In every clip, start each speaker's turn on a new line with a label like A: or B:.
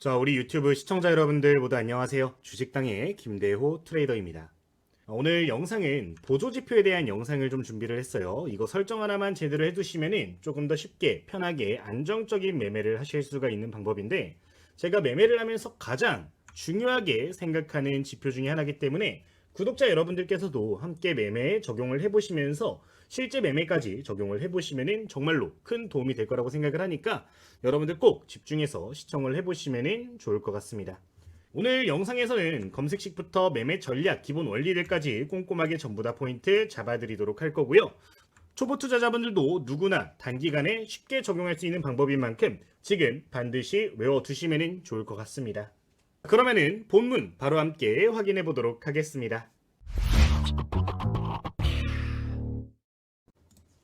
A: 자, 우리 유튜브 시청자 여러분들 모두 안녕하세요. 주식당의 김대호 트레이더입니다. 오늘 영상은 보조지표에 대한 영상을 좀 준비를 했어요. 이거 설정 하나만 제대로 해두시면은 조금 더 쉽게 편하게 안정적인 매매를 하실 수가 있는 방법인데, 제가 매매를 하면서 가장 중요하게 생각하는 지표 중에 하나이기 때문에 구독자 여러분들께서도 함께 매매에 적용을 해보시면서 실제 매매까지 적용을 해보시면은 정말로 큰 도움이 될 거라고 생각을 하니까 여러분들 꼭 집중해서 시청을 해보시면은 좋을 것 같습니다. 오늘 영상에서는 검색식부터 매매 전략, 기본 원리들까지 꼼꼼하게 전부 다 포인트 잡아드리도록 할 거고요. 초보 투자자분들도 누구나 단기간에 쉽게 적용할 수 있는 방법인 만큼 지금 반드시 외워두시면 좋을 것 같습니다. 그러면은 본문 바로 함께 확인해 보도록 하겠습니다.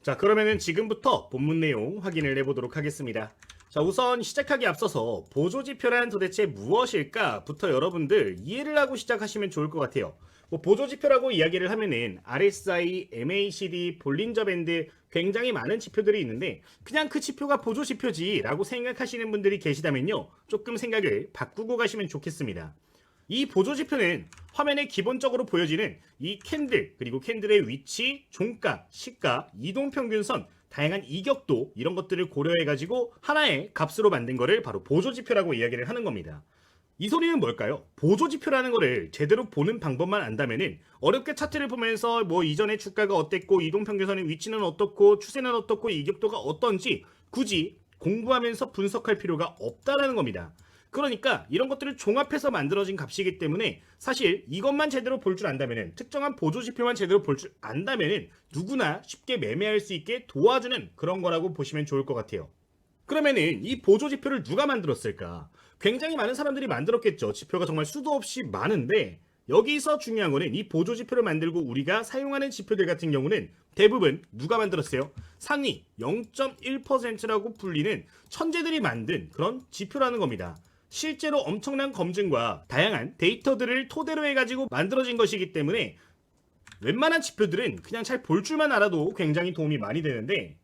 A: 자, 그러면은 지금부터 본문 내용 확인을 해보도록 하겠습니다. 자, 우선 시작하기 앞서서 보조지표란 도대체 무엇일까부터 여러분들 이해를 하고 시작하시면 좋을 것 같아요. 보조지표라고 이야기를 하면은 RSI, MACD, 볼린저 밴드 굉장히 많은 지표들이 있는데 그냥 그 지표가 보조지표지라고 생각하시는 분들이 계시다면요, 조금 생각을 바꾸고 가시면 좋겠습니다. 이 보조지표는 화면에 기본적으로 보여지는 이 캔들, 그리고 캔들의 위치, 종가, 시가, 이동평균선, 다양한 이격도, 이런 것들을 고려해가지고 하나의 값으로 만든 거를 바로 보조지표라고 이야기를 하는 겁니다. 이 소리는 뭘까요? 보조지표라는 거를 제대로 보는 방법만 안다면은 어렵게 차트를 보면서 뭐 이전에 주가가 어땠고, 이동평균선의 위치는 어떻고, 추세는 어떻고, 이격도가 어떤지 굳이 공부하면서 분석할 필요가 없다라는 겁니다. 그러니까 이런 것들을 종합해서 만들어진 값이기 때문에 사실 이것만 제대로 볼 줄 안다면은, 특정한 보조지표만 제대로 볼 줄 안다면은 누구나 쉽게 매매할 수 있게 도와주는 그런 거라고 보시면 좋을 것 같아요. 그러면은 이 보조지표를 누가 만들었을까? 굉장히 많은 사람들이 만들었겠죠. 지표가 정말 수도 없이 많은데 여기서 중요한 거는 이 보조지표를 만들고 우리가 사용하는 지표들 같은 경우는 대부분 누가 만들었어요? 상위 0.1%라고 불리는 천재들이 만든 그런 지표라는 겁니다. 실제로 엄청난 검증과 다양한 데이터들을 토대로 해가지고 만들어진 것이기 때문에 웬만한 지표들은 그냥 잘 볼 줄만 알아도 굉장히 도움이 많이 되는데,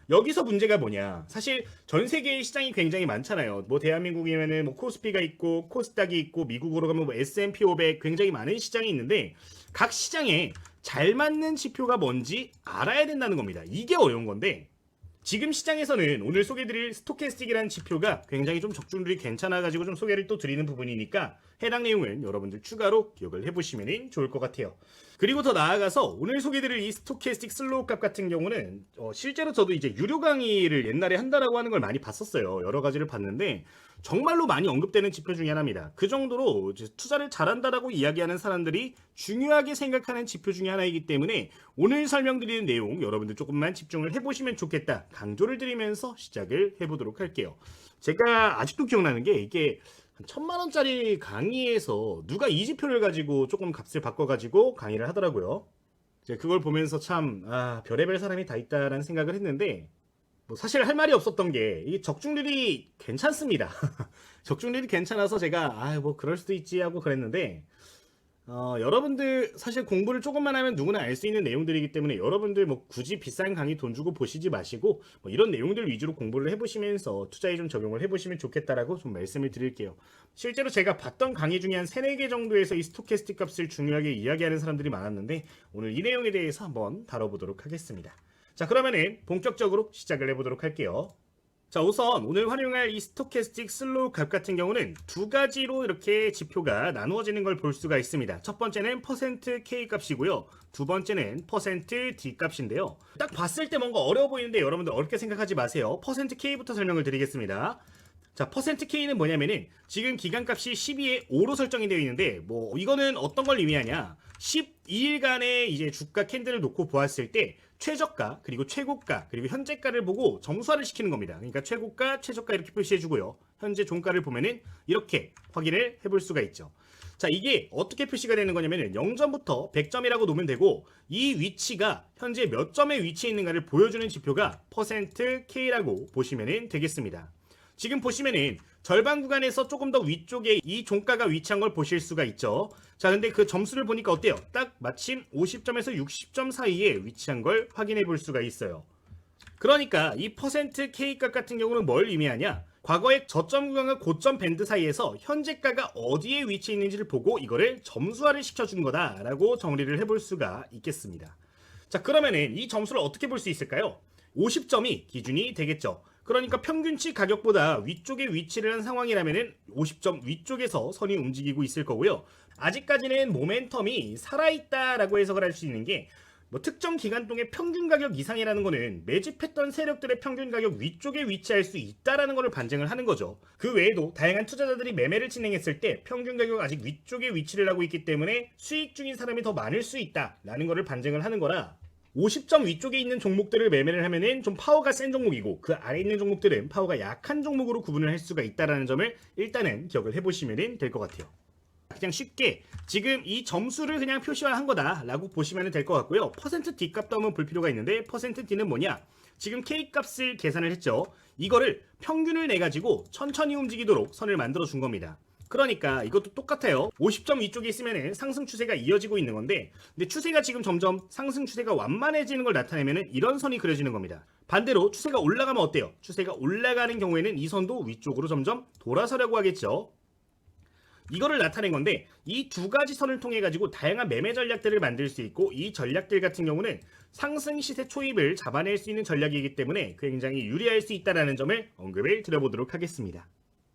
A: 여기서 문제가 뭐냐, 사실 전 세계의 시장이 굉장히 많잖아요. 뭐 대한민국이면은 뭐 코스피가 있고 코스닥이 있고, 미국으로 가면 뭐 S&P 500 굉장히 많은 시장이 있는데 각 시장에 잘 맞는 지표가 뭔지 알아야 된다는 겁니다. 이게 어려운 건데, 지금 시장에서는 오늘 소개드릴 스토캐스틱이라는 지표가 굉장히 좀 적중률이 괜찮아가지고 좀 소개를 또 드리는 부분이니까 해당 내용은 여러분들 추가로 기억을 해보시면 좋을 것 같아요. 그리고 더 나아가서 오늘 소개드릴 이 스토캐스틱 슬로우 값 같은 경우는 실제로 저도 이제 유료 강의를 옛날에 한다라고 하는 걸 많이 봤었어요. 여러 가지를 봤는데 정말로 많이 언급되는 지표 중에 하나입니다. 그 정도로 이제 투자를 잘한다라고 이야기하는 사람들이 중요하게 생각하는 지표 중에 하나이기 때문에 오늘 설명드리는 내용 여러분들 조금만 집중을 해보시면 좋겠다 강조를 드리면서 시작을 해보도록 할게요. 제가 아직도 기억나는 게, 이게 한 1000만원짜리 강의에서 누가 이 지표를 가지고 조금 값을 바꿔가지고 강의를 하더라고요. 제가 그걸 보면서 참, 별의별 사람이 다 있다라는 생각을 했는데, 뭐 사실 할 말이 없었던 게 이게 적중률이 괜찮습니다. 적중률이 괜찮아서 제가 뭐 그럴 수도 있지 하고 그랬는데, 여러분들 사실 공부를 조금만 하면 누구나 알 수 있는 내용들이기 때문에 여러분들 뭐 굳이 비싼 강의 돈 주고 보시지 마시고 뭐 이런 내용들 위주로 공부를 해보시면서 투자에 좀 적용을 해보시면 좋겠다라고 좀 말씀을 드릴게요. 실제로 제가 봤던 강의 중에 한 3, 4개 정도에서 이 스토캐스틱 값을 중요하게 이야기하는 사람들이 많았는데 오늘 이 내용에 대해서 한번 다뤄보도록 하겠습니다. 자, 그러면은 본격적으로 시작을 해보도록 할게요. 자, 우선 오늘 활용할 이 스토캐스틱 슬로우 값 같은 경우는 두 가지로 이렇게 지표가 나누어지는 걸 볼 수가 있습니다. 첫 번째는 %K 값이고요. 두 번째는 %D 값인데요. 딱 봤을 때 뭔가 어려워 보이는데 여러분들 어렵게 생각하지 마세요. %K부터 설명을 드리겠습니다. 자, %K는 뭐냐면은 지금 기간값이 12에 5로 설정이 되어 있는데, 뭐 이거는 어떤 걸 의미하냐, 12일간의 이제 주가 캔들을 놓고 보았을 때 최저가, 그리고 최고가, 그리고 현재가를 보고 점수화를 시키는 겁니다. 그러니까 최고가, 최저가 이렇게 표시해 주고요. 현재 종가를 보면은 이렇게 확인을 해볼 수가 있죠. 자, 이게 어떻게 표시가 되는 거냐면은 0점부터 100점이라고 놓으면 되고, 이 위치가 현재 몇 점에 위치해 있는가를 보여주는 지표가 %K라고 보시면 되겠습니다. 지금 보시면은 절반 구간에서 조금 더 위쪽에 이 종가가 위치한 걸 보실 수가 있죠. 자, 근데 그 점수를 보니까 어때요? 딱 마침 50점에서 60점 사이에 위치한 걸 확인해 볼 수가 있어요. 그러니까 이 %K값 같은 경우는 뭘 의미하냐? 과거의 저점 구간과 고점 밴드 사이에서 현재가가 어디에 위치해 있는지를 보고 이거를 점수화를 시켜준 거다라고 정리를 해볼 수가 있겠습니다. 자, 그러면은 이 점수를 어떻게 볼 수 있을까요? 50점이 기준이 되겠죠. 그러니까 평균치 가격보다 위쪽에 위치를 한 상황이라면은 50점 위쪽에서 선이 움직이고 있을 거고요. 아직까지는 모멘텀이 살아있다라고 해석을 할 수 있는 게 특정 기간 동안 평균 가격 이상이라는 거는 매집했던 세력들의 평균 가격 위쪽에 위치할 수 있다라는 것을 반증을 하는 거죠. 그 외에도 다양한 투자자들이 매매를 진행했을 때 평균 가격 아직 위쪽에 위치를 하고 있기 때문에 수익 중인 사람이 더 많을 수 있다라는 것을 반증을 하는 거라 50점 위쪽에 있는 종목들을 매매를 하면은 좀 파워가 센 종목이고 그 아래에 있는 종목들은 파워가 약한 종목으로 구분을 할 수가 있다라는 점을 일단은 기억을 해보시면 될 것 같아요. 그냥 쉽게 지금 이 점수를 그냥 표시화한 거다라고 보시면 될 것 같고요. 퍼센트 D 값도 한번 볼 필요가 있는데 퍼센트 D는 뭐냐? 지금 K 값을 계산을 했죠. 이거를 평균을 내가지고 천천히 움직이도록 선을 만들어 준 겁니다. 그러니까 이것도 똑같아요. 50점 위쪽에 있으면 상승 추세가 이어지고 있는 건데 근데 추세가 지금 점점 상승 추세가 완만해지는 걸 나타내면 이런 선이 그려지는 겁니다. 반대로 추세가 올라가면 어때요? 추세가 올라가는 경우에는 이 선도 위쪽으로 점점 돌아서려고 하겠죠. 이거를 나타낸 건데 이 두 가지 선을 통해 가지고 다양한 매매 전략들을 만들 수 있고 이 전략들 같은 경우는 상승 시세 초입을 잡아낼 수 있는 전략이기 때문에 굉장히 유리할 수 있다는 점을 언급을 드려보도록 하겠습니다.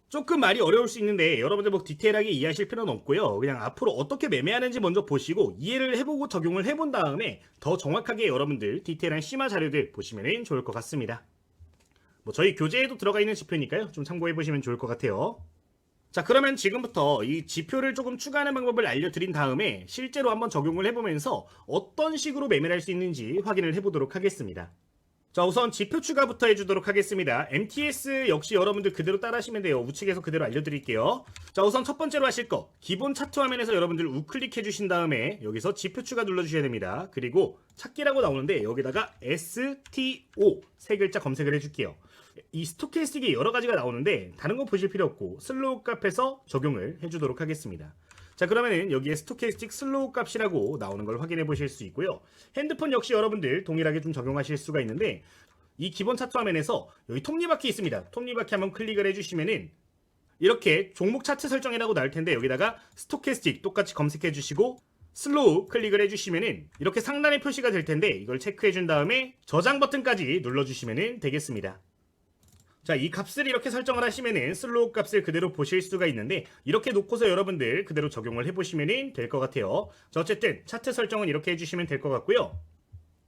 A: 조금 말이 어려울 수 있는데 여러분들 디테일하게 이해하실 필요는 없고요. 그냥 앞으로 어떻게 매매하는지 먼저 보시고 이해를 해보고 적용을 해본 다음에 더 정확하게 여러분들 디테일한 심화 자료들 보시면 좋을 것 같습니다. 저희 교재에도 들어가 있는 지표니까요. 좀 참고해보시면 좋을 것 같아요. 자, 그러면 지금부터 이 지표를 조금 추가하는 방법을 알려드린 다음에 실제로 한번 적용을 해보면서 어떤 식으로 매매를 할 수 있는지 확인을 해보도록 하겠습니다. 자, 우선 지표 추가부터 해주도록 하겠습니다. MTS 역시 여러분들 그대로 따라하시면 돼요. 우측에서 그대로 알려드릴게요. 자, 우선 첫 번째로 하실 거 기본 차트 화면에서 여러분들 우클릭해 주신 다음에 여기서 지표 추가 눌러주셔야 됩니다. 그리고 찾기라고 나오는데 여기다가 STO 세 글자 검색을 해줄게요. 이 스토캐스틱이 여러 가지가 나오는데 다른 거 보실 필요 없고 슬로우 값에서 적용을 해주도록 하겠습니다. 자, 그러면은 여기에 스토캐스틱 슬로우 값이라고 나오는 걸 확인해 보실 수 있고요. 핸드폰 역시 여러분들 동일하게 좀 적용하실 수가 있는데 이 기본 차트 화면에서 여기 톱니바퀴 있습니다. 톱니바퀴 한번 클릭을 해주시면은 이렇게 종목 차트 설정이라고 나올 텐데 여기다가 스토캐스틱 똑같이 검색해 주시고 슬로우 클릭을 해주시면은 이렇게 상단에 표시가 될 텐데 이걸 체크해 준 다음에 저장 버튼까지 눌러주시면 되겠습니다. 자, 이 값을 이렇게 설정을 하시면은 슬로우 값을 그대로 보실 수가 있는데 이렇게 놓고서 여러분들 그대로 적용을 해보시면 될 것 같아요. 자, 어쨌든 차트 설정은 이렇게 해주시면 될 것 같고요.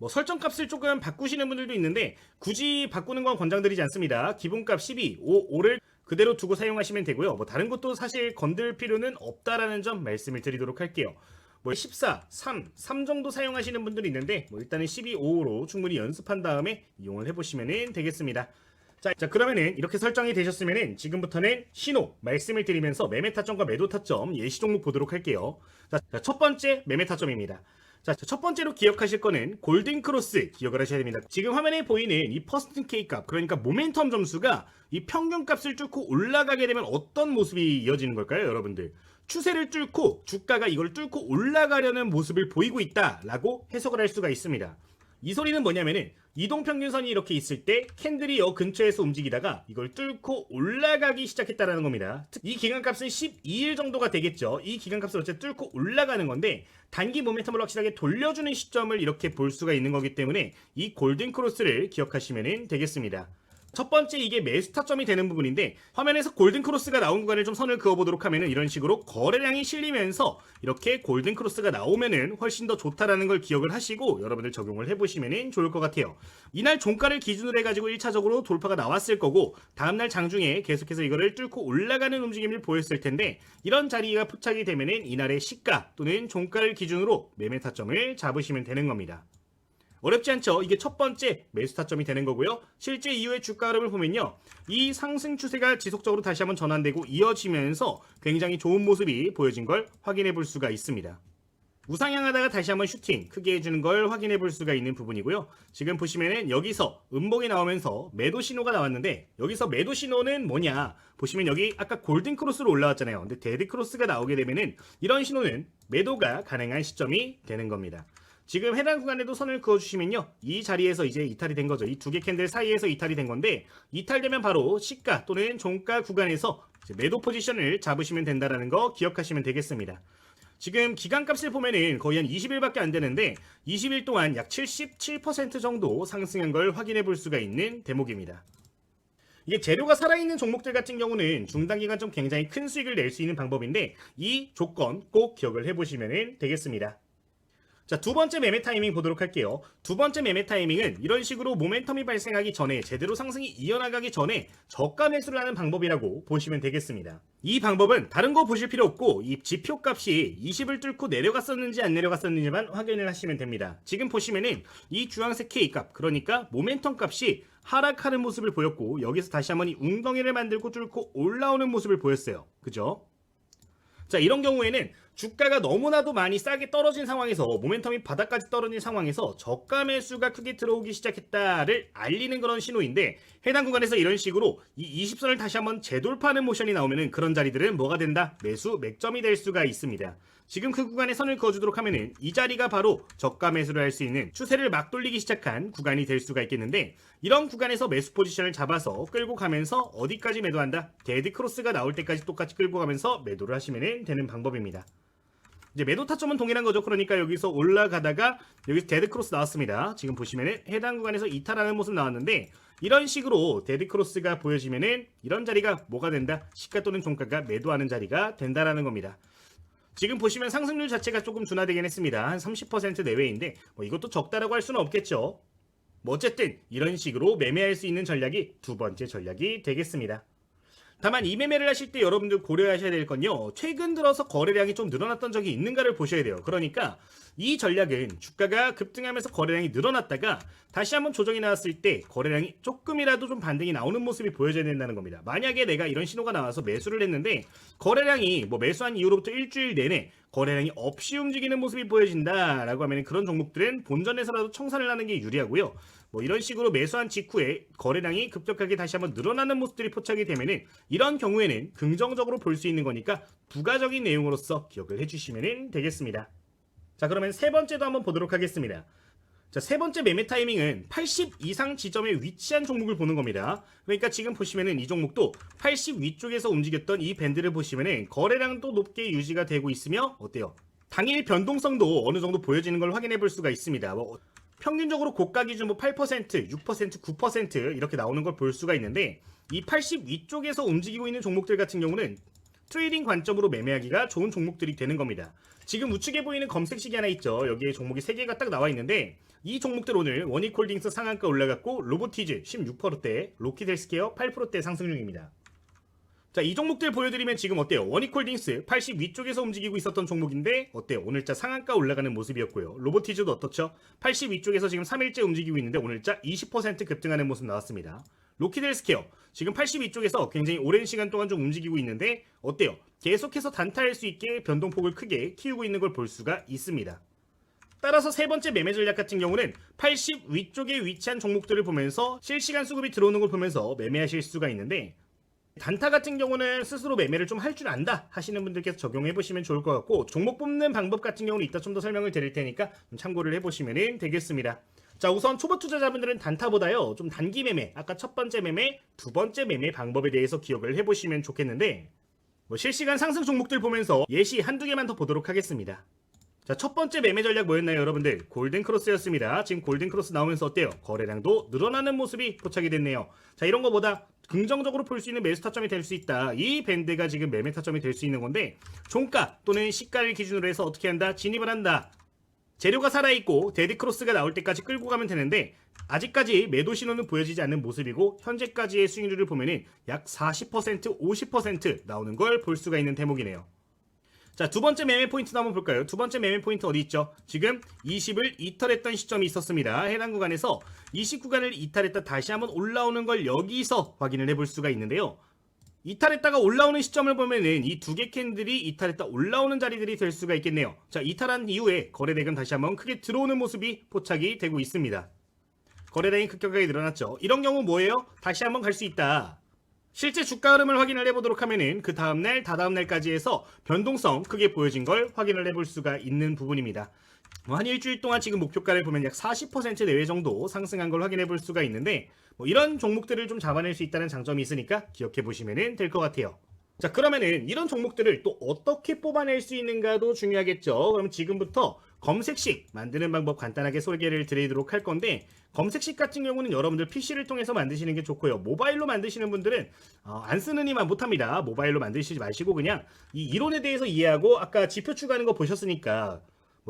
A: 설정 값을 조금 바꾸시는 분들도 있는데 굳이 바꾸는 건 권장드리지 않습니다. 기본값 12, 5를 그대로 두고 사용하시면 되고요. 다른 것도 사실 건들 필요는 없다라는 점 말씀을 드리도록 할게요. 14, 3 정도 사용하시는 분들이 있는데 일단은 12, 5로 충분히 연습한 다음에 이용을 해보시면 되겠습니다. 자, 그러면은 이렇게 설정이 되셨으면은 지금부터는 신호 말씀을 드리면서 매매 타점과 매도 타점 예시 종목 보도록 할게요. 자, 첫 번째 매매 타점입니다. 자, 첫 번째로 기억하실 거는 골든 크로스 기억을 하셔야 됩니다. 지금 화면에 보이는 이 퍼스트 K 값, 그러니까 모멘텀 점수가 이 평균 값을 뚫고 올라가게 되면 어떤 모습이 이어지는 걸까요, 여러분들? 추세를 뚫고 주가가 이걸 뚫고 올라가려는 모습을 보이고 있다라고 해석을 할 수가 있습니다. 이 소리는 뭐냐면은 이동평균선이 이렇게 있을 때 캔들이 여 근처에서 움직이다가 이걸 뚫고 올라가기 시작했다라는 겁니다. 이 기간값은 12일 정도가 되겠죠. 이 기간값을 어쨌든 뚫고 올라가는 건데 단기 모멘텀을 확실하게 돌려주는 시점을 이렇게 볼 수가 있는 거기 때문에 이 골든 크로스를 기억하시면 되겠습니다. 첫 번째 이게 매수 타점이 되는 부분인데 화면에서 골든 크로스가 나온 구간을 좀 선을 그어보도록 하면은 이런 식으로 거래량이 실리면서 이렇게 골든 크로스가 나오면은 훨씬 더 좋다라는 걸 기억을 하시고 여러분들 적용을 해보시면은 좋을 것 같아요. 이날 종가를 기준으로 해가지고 1차적으로 돌파가 나왔을 거고 다음날 장중에 계속해서 이거를 뚫고 올라가는 움직임을 보였을 텐데 이런 자리가 포착이 되면은 이날의 시가 또는 종가를 기준으로 매매 타점을 잡으시면 되는 겁니다. 어렵지 않죠? 이게 첫 번째 매수 타점이 되는 거고요. 실제 이후의 주가 흐름을 보면요. 이 상승 추세가 지속적으로 다시 한번 전환되고 이어지면서 굉장히 좋은 모습이 보여진 걸 확인해 볼 수가 있습니다. 우상향하다가 다시 한번 슈팅 크게 해주는 걸 확인해 볼 수가 있는 부분이고요. 지금 보시면은 여기서 음봉이 나오면서 매도 신호가 나왔는데 여기서 매도 신호는 뭐냐 보시면 여기 아까 골든 크로스로 올라왔잖아요. 근데 데드 크로스가 나오게 되면은 이런 신호는 매도가 가능한 시점이 되는 겁니다. 지금 해당 구간에도 선을 그어주시면요, 이 자리에서 이제 이탈이 된 거죠. 이 두 개 캔들 사이에서 이탈이 된 건데, 이탈되면 바로 시가 또는 종가 구간에서 이제 매도 포지션을 잡으시면 된다는 거 기억하시면 되겠습니다. 지금 기간값을 보면은 거의 한 20일밖에 안 되는데 20일 동안 약 77% 정도 상승한 걸 확인해 볼 수가 있는 대목입니다. 이게 재료가 살아있는 종목들 같은 경우는 중단기간 좀 굉장히 큰 수익을 낼 수 있는 방법인데, 이 조건 꼭 기억을 해보시면 되겠습니다. 자, 두 번째 매매 타이밍 보도록 할게요. 두 번째 매매 타이밍은 이런 식으로 모멘텀이 발생하기 전에, 제대로 상승이 이어나가기 전에 저가 매수를 하는 방법이라고 보시면 되겠습니다. 이 방법은 다른 거 보실 필요 없고 이 지표값이 20을 뚫고 내려갔었는지 안 내려갔었는지만 확인을 하시면 됩니다. 지금 보시면은 이 주황색 K값, 그러니까 모멘텀 값이 하락하는 모습을 보였고, 여기서 다시 한번 이 웅덩이를 만들고 뚫고 올라오는 모습을 보였어요. 그죠? 자, 이런 경우에는 주가가 너무나도 많이 싸게 떨어진 상황에서, 모멘텀이 바닥까지 떨어진 상황에서 저가 매수가 크게 들어오기 시작했다를 알리는 그런 신호인데, 해당 구간에서 이런 식으로 이 20선을 다시 한번 재돌파하는 모션이 나오면은 그런 자리들은 뭐가 된다? 매수 맥점이 될 수가 있습니다. 지금 그 구간에 선을 그어주도록 하면은 이 자리가 바로 저가 매수를 할 수 있는 추세를 막 돌리기 시작한 구간이 될 수가 있겠는데, 이런 구간에서 매수 포지션을 잡아서 끌고 가면서 어디까지 매도한다? 데드 크로스가 나올 때까지 똑같이 끌고 가면서 매도를 하시면 되는 방법입니다. 이제 매도 타점은 동일한 거죠. 그러니까 여기서 올라가다가 여기서 데드 크로스 나왔습니다. 지금 보시면은 해당 구간에서 이탈하는 모습 나왔는데, 이런 식으로 데드 크로스가 보여지면은 이런 자리가 뭐가 된다? 시가 또는 종가가 매도하는 자리가 된다라는 겁니다. 지금 보시면 상승률 자체가 조금 둔화되긴 했습니다. 한 30% 내외인데 뭐 이것도 적다라고 할 수는 없겠죠. 뭐 어쨌든 이런 식으로 매매할 수 있는 전략이 두 번째 전략이 되겠습니다. 다만 이 매매를 하실 때 여러분들 고려하셔야 될 건요, 최근 들어서 거래량이 좀 늘어났던 적이 있는가를 보셔야 돼요. 그러니까 이 전략은 주가가 급등하면서 거래량이 늘어났다가 다시 한번 조정이 나왔을 때 거래량이 조금이라도 좀 반등이 나오는 모습이 보여져야 된다는 겁니다. 만약에 내가 이런 신호가 나와서 매수를 했는데 거래량이 뭐 매수한 이후로부터 일주일 내내 거래량이 없이 움직이는 모습이 보여진다라고 하면 그런 종목들은 본전에서라도 청산을 하는 게 유리하고요. 뭐 이런 식으로 매수한 직후에 거래량이 급격하게 다시 한번 늘어나는 모습들이 포착이 되면은 이런 경우에는 긍정적으로 볼 수 있는 거니까 부가적인 내용으로서 기억을 해주시면 되겠습니다. 자, 그러면 세 번째도 한번 보도록 하겠습니다. 자, 세 번째 매매 타이밍은 80 이상 지점에 위치한 종목을 보는 겁니다. 그러니까 지금 보시면은 이 종목도 80 위쪽에서 움직였던 이 밴드를 보시면은 거래량도 높게 유지가 되고 있으며 어때요? 당일 변동성도 어느 정도 보여지는 걸 확인해 볼 수가 있습니다. 뭐 평균적으로 고가 기준 뭐 8%, 6%, 9% 이렇게 나오는 걸 볼 수가 있는데, 이 80 위쪽에서 움직이고 있는 종목들 같은 경우는 트레이딩 관점으로 매매하기가 좋은 종목들이 되는 겁니다. 지금 우측에 보이는 검색식이 하나 있죠. 여기에 종목이 3개가 딱 나와 있는데, 이 종목들 오늘 원익홀딩스 상한가 올라갔고, 로보티즈 16%대, 로키드헬스케어 8%대 상승 중입니다. 자, 이 종목들 보여드리면 지금 어때요? 원익홀딩스 80 위쪽에서 움직이고 있었던 종목인데 어때요? 오늘자 상한가 올라가는 모습이었고요. 로보티즈도 어떻죠? 80 위쪽에서 지금 3일째 움직이고 있는데 오늘자 20% 급등하는 모습 나왔습니다. 로키드헬스케어 지금 80 위쪽에서 굉장히 오랜 시간 동안 좀 움직이고 있는데 어때요? 계속해서 단타할 수 있게 변동폭을 크게 키우고 있는 걸 볼 수가 있습니다. 따라서 세 번째 매매 전략 같은 경우는 80 위쪽에 위치한 종목들을 보면서 실시간 수급이 들어오는 걸 보면서 매매하실 수가 있는데, 단타 같은 경우는 스스로 매매를 좀 할 줄 안다 하시는 분들께서 적용해 보시면 좋을 것 같고, 종목 뽑는 방법 같은 경우는 이따 좀 더 설명을 드릴 테니까 좀 참고를 해보시면 되겠습니다. 자, 우선 초보 투자자분들은 단타보다요 좀 단기 매매, 아까 첫 번째 매매, 두 번째 매매 방법에 대해서 기억을 해보시면 좋겠는데, 뭐 실시간 상승 종목들 보면서 예시 한두 개만 더 보도록 하겠습니다. 자, 첫 번째 매매 전략 뭐였나요, 여러분들? 골든 크로스였습니다. 지금 골든 크로스 나오면서 어때요? 거래량도 늘어나는 모습이 포착이 됐네요. 자, 이런 거보다 긍정적으로 볼 수 있는 매수 타점이 될 수 있다. 이 밴드가 지금 매매 타점이 될 수 있는 건데, 종가 또는 시가를 기준으로 해서 어떻게 한다? 진입을 한다. 재료가 살아있고 데드 크로스가 나올 때까지 끌고 가면 되는데, 아직까지 매도 신호는 보여지지 않는 모습이고 현재까지의 수익률을 보면은 약 40%, 50% 나오는 걸 볼 수가 있는 대목이네요. 자, 두 번째 매매 포인트도 한번 볼까요? 두 번째 매매 포인트 어디 있죠? 지금 20을 이탈했던 시점이 있었습니다. 해당 구간에서 20 구간을 이탈했다 다시 한번 올라오는 걸 여기서 확인을 해볼 수가 있는데요. 이탈했다가 올라오는 시점을 보면은 이 두 개 캔들이 이탈했다 올라오는 자리들이 될 수가 있겠네요. 자, 이탈한 이후에 거래량은 다시 한번 크게 들어오는 모습이 포착이 되고 있습니다. 거래량이 급격하게 늘어났죠. 이런 경우 뭐예요? 다시 한번 갈 수 있다. 실제 주가 흐름을 확인을 해보도록 하면은 그 다음날, 다다음날까지 해서 변동성 크게 보여진 걸 확인을 해볼 수가 있는 부분입니다. 한 일주일 동안 지금 목표가를 보면 약 40% 내외 정도 상승한 걸 확인해 볼 수가 있는데 이런 종목들을 좀 잡아낼 수 있다는 장점이 있으니까 기억해 보시면 될 것 같아요. 자, 그러면은 이런 종목들을 또 어떻게 뽑아낼 수 있는가도 중요하겠죠. 그럼 지금부터 검색식 만드는 방법 간단하게 소개를 드리도록 할 건데, 검색식 같은 경우는 여러분들 PC를 통해서 만드시는 게 좋고요. 모바일로 만드시는 분들은 안 쓰는 이만 못합니다. 모바일로 만드시지 마시고 그냥 이 이론에 대해서 이해하고 아까 지표 추가하는 거 보셨으니까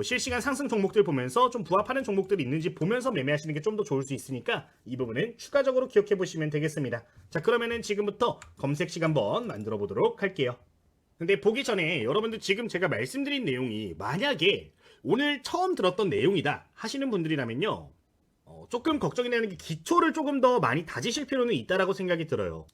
A: 실시간 상승 종목들 보면서 좀 부합하는 종목들이 있는지 보면서 매매하시는 게 좀 더 좋을 수 있으니까 이 부분은 추가적으로 기억해 보시면 되겠습니다. 자, 그러면은 지금부터 검색식 한번 만들어 보도록 할게요. 근데 보기 전에 여러분들 지금 제가 말씀드린 내용이 만약에 오늘 처음 들었던 내용이다 하시는 분들이라면요, 조금 걱정이 되는 게 기초를 조금 더 많이 다지실 필요는 있다라고 생각이 들어요.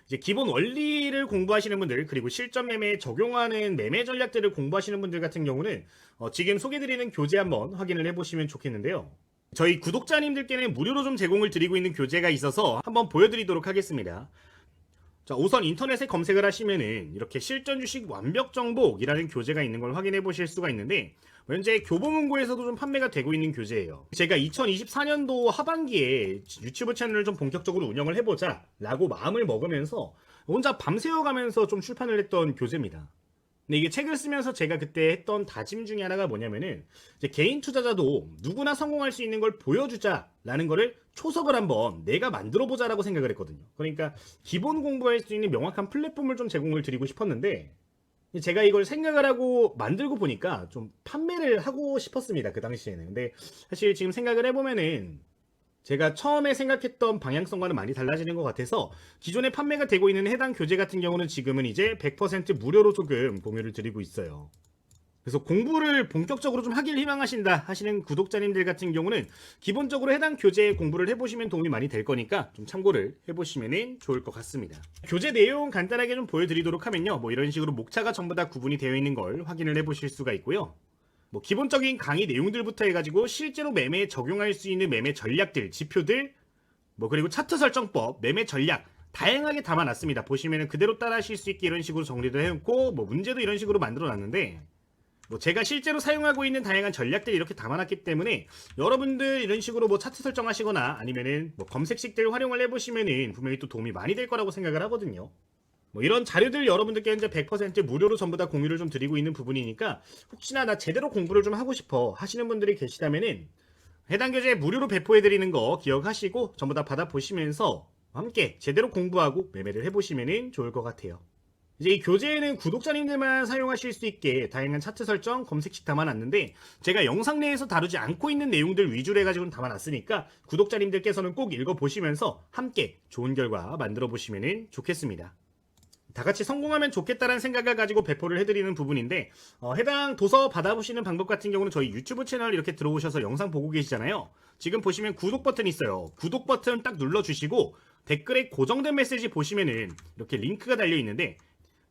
A: 이제 기본 원리를 공부하시는 분들, 그리고 실전 매매에 적용하는 매매 전략들을 공부하시는 분들 같은 경우는 지금 소개드리는 교재 한번 확인을 해보시면 좋겠는데요. 저희 구독자님들께는 무료로 좀 제공을 드리고 있는 교재가 있어서 한번 보여드리도록 하겠습니다. 자, 우선 인터넷에 검색을 하시면은 이렇게 실전 주식 완벽 정복이라는 교재가 있는 걸 확인해 보실 수가 있는데, 현재 교보문고에서도 좀 판매가 되고 있는 교재예요. 제가 2024년도 하반기에 유튜브 채널을 좀 본격적으로 운영을 해보자 라고 마음을 먹으면서 혼자 밤새워가면서 좀 출판을 했던 교재입니다. 근데 이게 책을 쓰면서 제가 그때 했던 다짐 중에 하나가 뭐냐면은, 이제 개인 투자자도 누구나 성공할 수 있는 걸 보여주자라는 거를 초석을 한번 내가 만들어 보자라고 생각을 했거든요. 그러니까 기본 공부할 수 있는 명확한 플랫폼을 좀 제공을 드리고 싶었는데, 제가 이걸 생각을 하고 만들고 보니까 좀 판매를 하고 싶었습니다, 그 당시에는. 근데 사실 지금 생각을 해보면은 제가 처음에 생각했던 방향성과는 많이 달라지는 것 같아서 기존에 판매가 되고 있는 해당 교재 같은 경우는 지금은 이제 100% 무료로 조금 공유를 드리고 있어요. 그래서 공부를 본격적으로 좀 하길 희망하신다 하시는 구독자님들 같은 경우는 기본적으로 해당 교재 공부를 해보시면 도움이 많이 될 거니까 좀 참고를 해보시면 좋을 것 같습니다. 교재 내용 간단하게 좀 보여드리도록 하면요, 이런 식으로 목차가 전부 다 구분이 되어 있는 걸 확인을 해보실 수가 있고요. 기본적인 강의 내용들부터 해가지고 실제로 매매에 적용할 수 있는 매매 전략들, 지표들, 그리고 차트 설정법, 매매 전략 다양하게 담아놨습니다. 보시면은 그대로 따라 하실 수 있게 이런 식으로 정리도 해놓고 문제도 이런 식으로 만들어놨는데, 제가 실제로 사용하고 있는 다양한 전략들이 이렇게 담아놨기 때문에 여러분들 이런 식으로 차트 설정하시거나 아니면은 검색식들 활용을 해보시면은 분명히 또 도움이 많이 될 거라고 생각을 하거든요. 이런 자료들 여러분들께 이제 100% 무료로 전부 다 공유를 좀 드리고 있는 부분이니까 혹시나 나 제대로 공부를 좀 하고 싶어 하시는 분들이 계시다면은 해당 교재 무료로 배포해 드리는 거 기억하시고 전부 다 받아보시면서 함께 제대로 공부하고 매매를 해보시면 좋을 것 같아요. 이제 이 교재에는 구독자님들만 사용하실 수 있게 다양한 차트 설정, 검색식 담아놨는데 제가 영상 내에서 다루지 않고 있는 내용들 위주로 해가지고 담아놨으니까 구독자님들께서는 꼭 읽어보시면서 함께 좋은 결과 만들어 보시면 좋겠습니다. 다 같이 성공하면 좋겠다는 생각을 가지고 배포를 해드리는 부분인데, 해당 도서 받아보시는 방법 같은 경우는 저희 유튜브 채널 이렇게 들어오셔서 영상 보고 계시잖아요. 지금 보시면 구독 버튼이 있어요. 구독 버튼 딱 눌러주시고 댓글에 고정된 메시지 보시면은 이렇게 링크가 달려 있는데,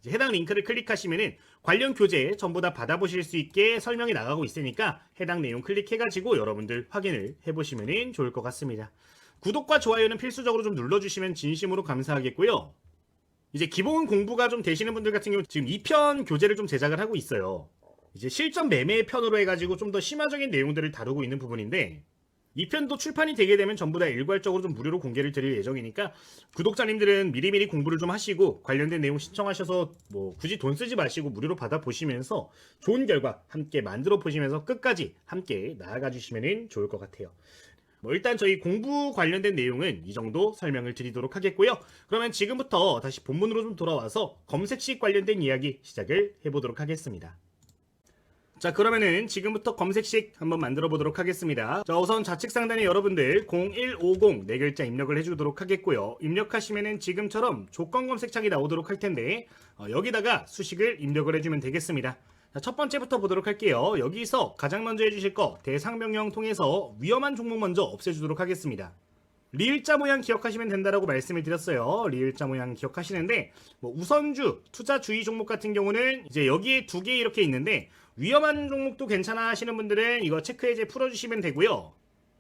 A: 해당 링크를 클릭하시면은 관련 교재 전부 다 받아보실 수 있게 설명이 나가고 있으니까 해당 내용 클릭해가지고 여러분들 확인을 해보시면 좋을 것 같습니다. 구독과 좋아요는 필수적으로 좀 눌러주시면 진심으로 감사하겠고요. 이제 기본 공부가 좀 되시는 분들 같은 경우 지금 2편 교재를 좀 제작을 하고 있어요. 이제 실전 매매 편으로 해가지고 좀 더 심화적인 내용들을 다루고 있는 부분인데, 2편도 출판이 되게 되면 전부 다 일괄적으로 좀 무료로 공개를 드릴 예정이니까 구독자님들은 미리미리 공부를 좀 하시고 관련된 내용 신청하셔서 굳이 돈 쓰지 마시고 무료로 받아보시면서 좋은 결과 함께 만들어 보시면서 끝까지 함께 나아가 주시면 좋을 것 같아요. 일단 저희 공부 관련된 내용은 이 정도 설명을 드리도록 하겠고요. 그러면 지금부터 다시 본문으로 좀 돌아와서 검색식 관련된 이야기 시작을 해보도록 하겠습니다. 자, 그러면은 지금부터 검색식 한번 만들어 보도록 하겠습니다. 자, 우선 좌측 상단에 여러분들 0150 네 글자 입력을 해주도록 하겠고요. 입력하시면은 지금처럼 조건 검색창이 나오도록 할 텐데 여기다가 수식을 입력을 해주면 되겠습니다. 자, 첫 번째부터 보도록 할게요. 여기서 가장 먼저 해주실 거 대상명령 통해서 위험한 종목 먼저 없애주도록 하겠습니다. 리을자 모양 기억하시면 된다라고 말씀을 드렸어요. 리을자 모양 기억하시는데 우선주, 투자 주의 종목 같은 경우는 이제 여기에 두 개 이렇게 있는데 위험한 종목도 괜찮아 하시는 분들은 이거 체크해제 풀어주시면 되고요.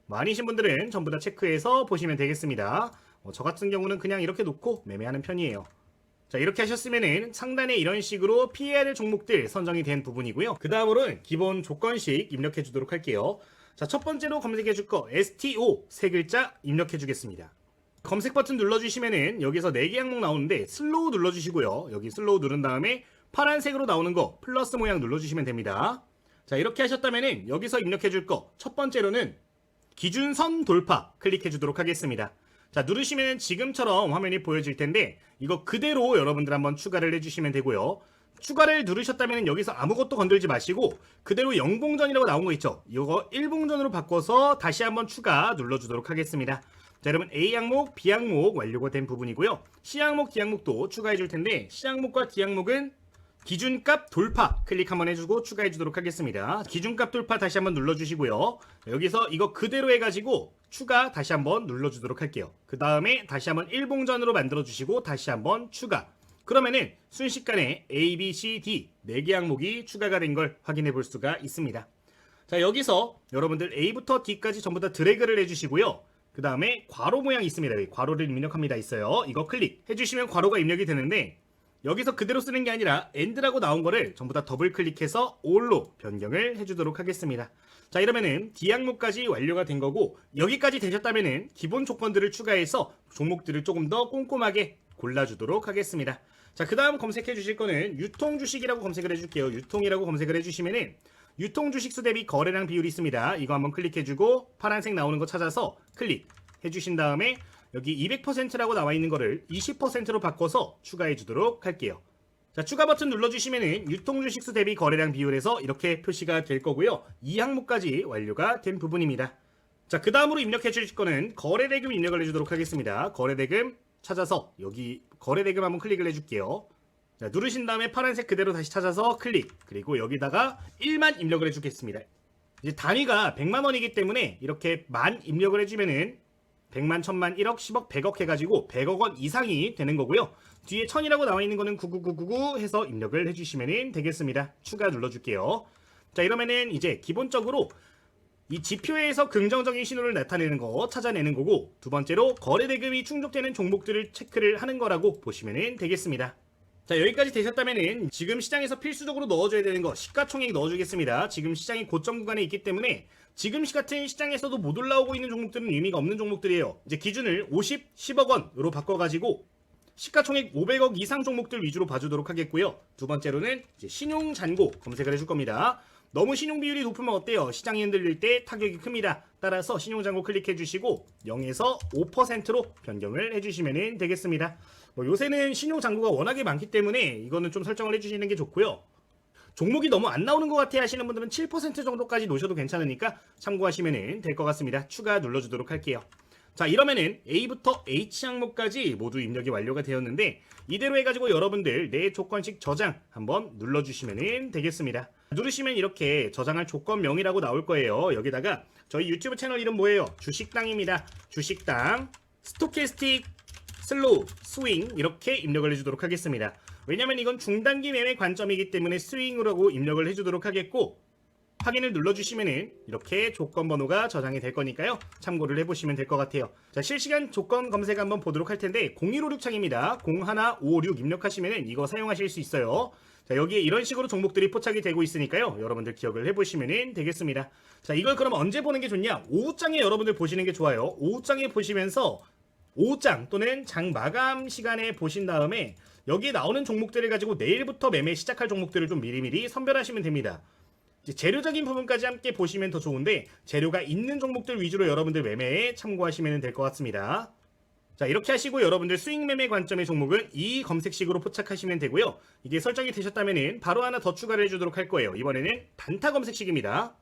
A: 아니신 분들은 전부 다 체크해서 보시면 되겠습니다. 저 같은 경우는 그냥 이렇게 놓고 매매하는 편이에요. 자, 이렇게 하셨으면은 상단에 이런 식으로 피해야 될 종목들 선정이 된 부분이고요. 그 다음으로는 기본 조건식 입력해 주도록 할게요. 자, 첫 번째로 검색해 줄 거 STO 세 글자 입력해 주겠습니다. 검색 버튼 눌러주시면은 여기서 4개 항목 나오는데 슬로우 눌러주시고요. 여기 슬로우 누른 다음에 파란색으로 나오는 거 플러스 모양 눌러주시면 됩니다. 자, 이렇게 하셨다면은 여기서 입력해 줄 거 첫 번째로는 기준선 돌파 클릭해 주도록 하겠습니다. 자, 누르시면 지금처럼 화면이 보여질 텐데 이거 그대로 여러분들 한번 추가를 해주시면 되고요. 추가를 누르셨다면 여기서 아무것도 건들지 마시고 그대로 0봉전이라고 나온 거 있죠? 이거 1봉전으로 바꿔서 다시 한번 추가 눌러주도록 하겠습니다. 자, 여러분 A 항목, B 항목 완료가 된 부분이고요. C 항목, D 항목도 추가해 줄 텐데 C 항목과 D 항목은 기준값 돌파 클릭 한번 해주고 추가해 주도록 하겠습니다. 기준값 돌파 다시 한번 눌러주시고요. 여기서 이거 그대로 해가지고 추가 다시 한번 눌러주도록 할게요. 그 다음에 다시 한번 1봉전으로 만들어주시고 다시 한번 추가. 그러면은 순식간에 A, B, C, D 4개 항목이 추가가 된 걸 확인해 볼 수가 있습니다. 자, 여기서 여러분들 A부터 D까지 전부 다 드래그를 해주시고요. 그 다음에 괄호 모양 있습니다. 여기 괄호를 입력합니다 있어요. 이거 클릭해주시면 괄호가 입력이 되는데 여기서 그대로 쓰는 게 아니라 AND라고 나온 거를 전부 다 더블 클릭해서 ALL로 변경을 해주도록 하겠습니다. 자, 이러면은 D 항목까지 완료가 된 거고 여기까지 되셨다면은 기본 조건들을 추가해서 종목들을 조금 더 꼼꼼하게 골라주도록 하겠습니다. 자, 그 다음 검색해 주실 거는 유통주식이라고 검색을 해줄게요. 유통이라고 검색을 해주시면은 유통주식수 대비 거래량 비율이 있습니다. 이거 한번 클릭해주고 파란색 나오는 거 찾아서 클릭해 주신 다음에 여기 200%라고 나와 있는 거를 20%로 바꿔서 추가해 주도록 할게요. 자, 추가 버튼 눌러주시면은 유통주식수 대비 거래량 비율에서 이렇게 표시가 될 거고요. 이 항목까지 완료가 된 부분입니다. 자, 그 다음으로 입력해 주실 거는 거래대금 입력을 해주도록 하겠습니다. 거래대금 찾아서 여기 거래대금 한번 클릭을 해줄게요. 자, 누르신 다음에 파란색 그대로 다시 찾아서 클릭, 그리고 여기다가 1만 입력을 해주겠습니다. 이제 단위가 100만 원이기 때문에 이렇게 만 입력을 해주면은 100만, 1000만, 1억, 10억, 100억 해가지고 100억 원 이상이 되는 거고요. 뒤에 1000이라고 나와 있는 거는 99999 해서 입력을 해주시면 되겠습니다. 추가 눌러줄게요. 자, 이러면은 이제 기본적으로 이 지표에서 긍정적인 신호를 나타내는 거 찾아내는 거고, 두 번째로 거래대금이 충족되는 종목들을 체크를 하는 거라고 보시면 되겠습니다. 자, 여기까지 되셨다면은 지금 시장에서 필수적으로 넣어줘야 되는 거 시가총액 넣어주겠습니다. 지금 시장이 고점 구간에 있기 때문에 지금 같은 시장에서도 못 올라오고 있는 종목들은 의미가 없는 종목들이에요. 이제 기준을 50, 10억 원으로 바꿔가지고 시가총액 500억 이상 종목들 위주로 봐주도록 하겠고요. 두 번째로는 이제 신용잔고 검색을 해줄 겁니다. 너무 신용 비율이 높으면 어때요? 시장이 흔들릴 때 타격이 큽니다. 따라서 신용잔고 클릭해 주시고 0에서 5%로 변경을 해주시면 되겠습니다. 요새는 신용잔고가 워낙에 많기 때문에 이거는 좀 설정을 해주시는 게 좋고요. 종목이 너무 안 나오는 것 같아 하시는 분들은 7% 정도까지 놓으셔도 괜찮으니까 참고하시면 될 것 같습니다. 추가 눌러주도록 할게요. 자, 이러면은 A부터 H 항목까지 모두 입력이 완료가 되었는데 이대로 해가지고 여러분들 내 조건식 저장 한번 눌러주시면 되겠습니다. 누르시면 이렇게 저장할 조건명이라고 나올 거예요. 여기다가 저희 유튜브 채널 이름 뭐예요? 주식당입니다. 주식당 스토캐스틱 슬로우 스윙 이렇게 입력을 해주도록 하겠습니다. 왜냐면 이건 중단기 매매 관점이기 때문에 스윙으로 입력을 해주도록 하겠고, 확인을 눌러주시면은 이렇게 조건 번호가 저장이 될 거니까요. 참고를 해보시면 될 것 같아요. 자, 실시간 조건 검색 한번 보도록 할 텐데 0156 창입니다. 01556 입력하시면은 이거 사용하실 수 있어요. 자, 여기에 이런 식으로 종목들이 포착이 되고 있으니까요. 여러분들 기억을 해보시면 되겠습니다. 자, 이걸 그럼 언제 보는 게 좋냐? 오후장에 여러분들 보시는 게 좋아요. 오후장에 보시면서 오후장 또는 장 마감 시간에 보신 다음에 여기에 나오는 종목들을 가지고 내일부터 매매 시작할 종목들을 좀 미리미리 선별하시면 됩니다. 이제 재료적인 부분까지 함께 보시면 더 좋은데 재료가 있는 종목들 위주로 여러분들 매매에 참고하시면 될 것 같습니다. 자, 이렇게 하시고 여러분들 수익 매매 관점의 종목은 이 검색식으로 포착하시면 되고요. 이게 설정이 되셨다면 바로 하나 더 추가를 해주도록 할 거예요. 이번에는 단타 검색식입니다.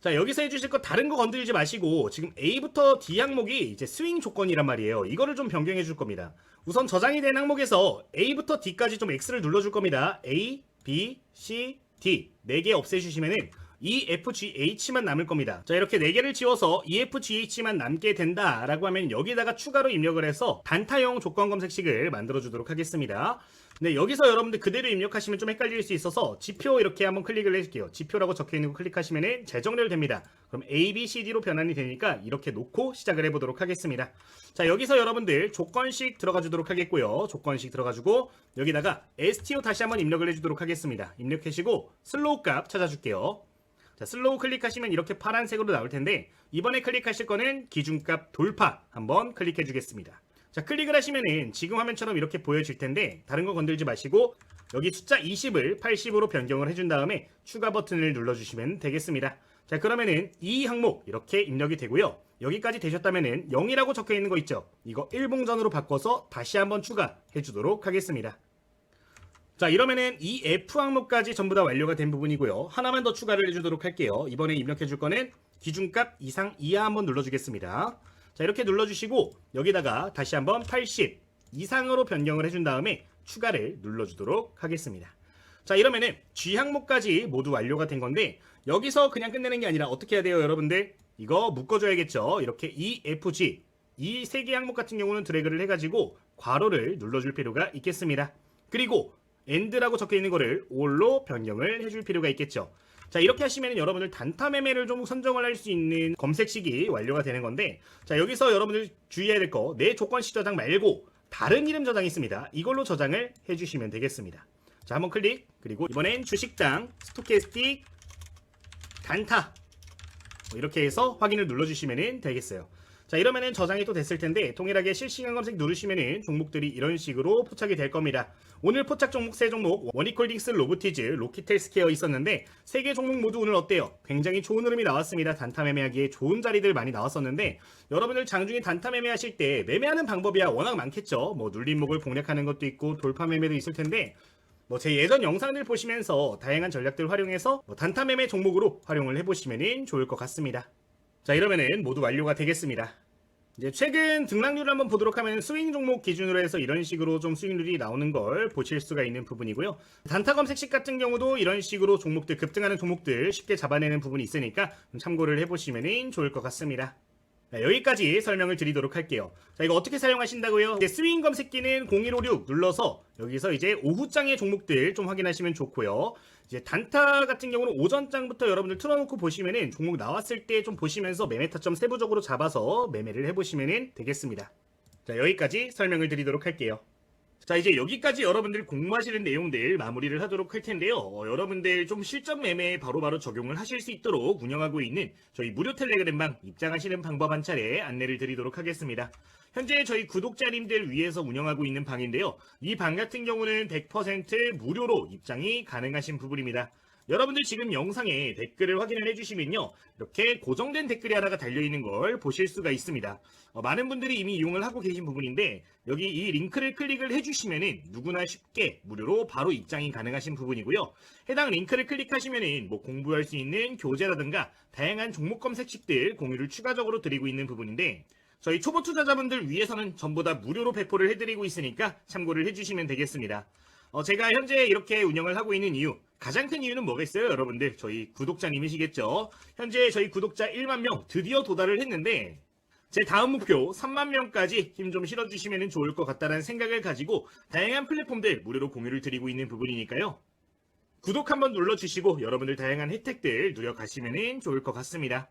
A: 자, 여기서 해주실 거 다른 거 건드리지 마시고 지금 A부터 D 항목이 이제 스윙 조건이란 말이에요. 이거를 좀 변경해 줄 겁니다. 우선 저장이 된 항목에서 A부터 D까지 좀 X를 눌러줄 겁니다. A, B, C, D 4개 없애주시면은 EFGH만 남을 겁니다. 자, 이렇게 4개를 지워서 EFGH만 남게 된다라고 하면 여기다가 추가로 입력을 해서 단타형 조건 검색식을 만들어 주도록 하겠습니다. 네, 여기서 여러분들 그대로 입력하시면 좀 헷갈릴 수 있어서 지표 이렇게 한번 클릭을 해줄게요. 지표라고 적혀있는 거 클릭하시면 재정렬 됩니다. 그럼 A, B, C, D로 변환이 되니까 이렇게 놓고 시작을 해보도록 하겠습니다. 자, 여기서 여러분들 조건식 들어가 주도록 하겠고요. 조건식 들어가주고 여기다가 STO 다시 한번 입력을 해주도록 하겠습니다. 입력하시고 슬로우 값 찾아줄게요. 자, 슬로우 클릭하시면 이렇게 파란색으로 나올 텐데 이번에 클릭하실 거는 기준값 돌파 한번 클릭해 주겠습니다. 자, 클릭을 하시면은 지금 화면처럼 이렇게 보여질 텐데 다른 거 건들지 마시고 여기 숫자 20을 80으로 변경을 해준 다음에 추가 버튼을 눌러주시면 되겠습니다. 자, 그러면은 이 항목 이렇게 입력이 되고요. 여기까지 되셨다면은 0이라고 적혀 있는 거 있죠? 이거 일봉전으로 바꿔서 다시 한번 추가해 주도록 하겠습니다. 자, 이러면은 이 F 항목까지 전부 다 완료가 된 부분이고요. 하나만 더 추가를 해주도록 할게요. 이번에 입력해 줄 거는 기준값 이상 이하 한번 눌러주겠습니다. 자, 이렇게 눌러주시고 여기다가 다시 한번 80 이상으로 변경을 해준 다음에 추가를 눌러주도록 하겠습니다. 자, 이러면은 G 항목까지 모두 완료가 된 건데 여기서 그냥 끝내는 게 아니라 어떻게 해야 돼요, 여러분들? 이거 묶어줘야겠죠. 이렇게 EFG 이 세 개 항목 같은 경우는 드래그를 해가지고 괄호를 눌러줄 필요가 있겠습니다. 그리고 AND라고 적혀 있는 거를 ALL로 변경을 해줄 필요가 있겠죠. 자, 이렇게 하시면 여러분들 단타 매매를 좀 선정을 할 수 있는 검색식이 완료가 되는 건데 자, 여기서 여러분들 주의해야 될 거 내 조건식 저장 말고 다른 이름 저장이 있습니다. 이걸로 저장을 해주시면 되겠습니다. 자, 한번 클릭. 그리고 이번엔 주식당 스토캐스틱 단타 이렇게 해서 확인을 눌러주시면 되겠어요. 자, 이러면은 저장이 또 됐을 텐데 동일하게 실시간 검색 누르시면은 종목들이 이런 식으로 포착이 될 겁니다. 오늘 포착 종목 3종목 원익홀딩스, 로보티즈, 로키텔스케어 있었는데 3개 종목 모두 오늘 어때요? 굉장히 좋은 흐름이 나왔습니다. 단타 매매하기에 좋은 자리들 많이 나왔었는데 여러분들 장중에 단타 매매하실 때 매매하는 방법이야 워낙 많겠죠. 뭐 눌림목을 공략하는 것도 있고 돌파 매매도 있을 텐데 제 예전 영상들 보시면서 다양한 전략들 활용해서 단타 매매 종목으로 활용을 해보시면 좋을 것 같습니다. 자, 이러면은 모두 완료가 되겠습니다. 이제 최근 등락률을 한번 보도록 하면 스윙 종목 기준으로 해서 이런 식으로 좀 수익률이 나오는 걸 보실 수가 있는 부분이고요. 단타 검색식 같은 경우도 이런 식으로 종목들 급등하는 종목들 쉽게 잡아내는 부분이 있으니까 참고를 해보시면 좋을 것 같습니다. 자, 여기까지 설명을 드리도록 할게요. 자, 이거 어떻게 사용하신다고요? 이제 스윙 검색기는 0156 눌러서 여기서 이제 오후장의 종목들 좀 확인하시면 좋고요. 이제 단타 같은 경우는 오전장부터 여러분들 틀어놓고 보시면은 종목 나왔을 때 좀 보시면서 매매 타점 세부적으로 잡아서 매매를 해보시면 되겠습니다. 자, 여기까지 설명을 드리도록 할게요. 자, 이제 여기까지 여러분들 공부하시는 내용들 마무리를 하도록 할 텐데요. 여러분들 좀 실전 매매에 바로바로 적용을 하실 수 있도록 운영하고 있는 저희 무료 텔레그램방 입장하시는 방법 한 차례 안내를 드리도록 하겠습니다. 현재 저희 구독자님들 위해서 운영하고 있는 방인데요. 이 방 같은 경우는 100% 무료로 입장이 가능하신 부분입니다. 여러분들 지금 영상에 댓글을 확인을 해주시면요. 이렇게 고정된 댓글이 하나가 달려있는 걸 보실 수가 있습니다. 많은 분들이 이미 이용을 하고 계신 부분인데 여기 이 링크를 클릭을 해주시면은 누구나 쉽게 무료로 바로 입장이 가능하신 부분이고요. 해당 링크를 클릭하시면은 공부할 수 있는 교재라든가 다양한 종목 검색식들 공유를 추가적으로 드리고 있는 부분인데 저희 초보 투자자분들 위해서는 전부 다 무료로 배포를 해드리고 있으니까 참고를 해주시면 되겠습니다. 제가 현재 이렇게 운영을 하고 있는 이유 가장 큰 이유는 뭐겠어요, 여러분들? 저희 구독자님이시겠죠? 현재 저희 구독자 1만 명 드디어 도달을 했는데 제 다음 목표 3만 명까지 힘 좀 실어주시면 좋을 것 같다는 생각을 가지고 다양한 플랫폼들 무료로 공유를 드리고 있는 부분이니까요. 구독 한번 눌러주시고 여러분들 다양한 혜택들 누려가시면 좋을 것 같습니다.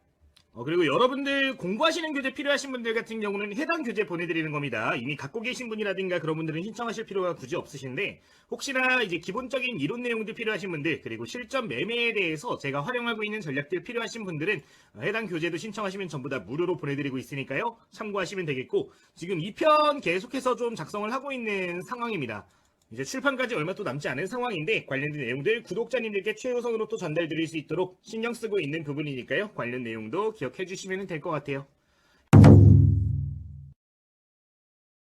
A: 그리고 여러분들 공부하시는 교재 필요하신 분들 같은 경우는 해당 교재 보내드리는 겁니다. 이미 갖고 계신 분이라든가 그런 분들은 신청하실 필요가 굳이 없으신데 혹시나 이제 기본적인 이론 내용들 필요하신 분들 그리고 실전 매매에 대해서 제가 활용하고 있는 전략들 필요하신 분들은 해당 교재도 신청하시면 전부 다 무료로 보내드리고 있으니까요. 참고하시면 되겠고 지금 2편 계속해서 좀 작성을 하고 있는 상황입니다. 이제 출판까지 얼마 또 남지 않은 상황인데 관련된 내용들 구독자님들께 최우선으로 또 전달드릴 수 있도록 신경 쓰고 있는 부분이니까요. 관련 내용도 기억해 주시면 될 것 같아요.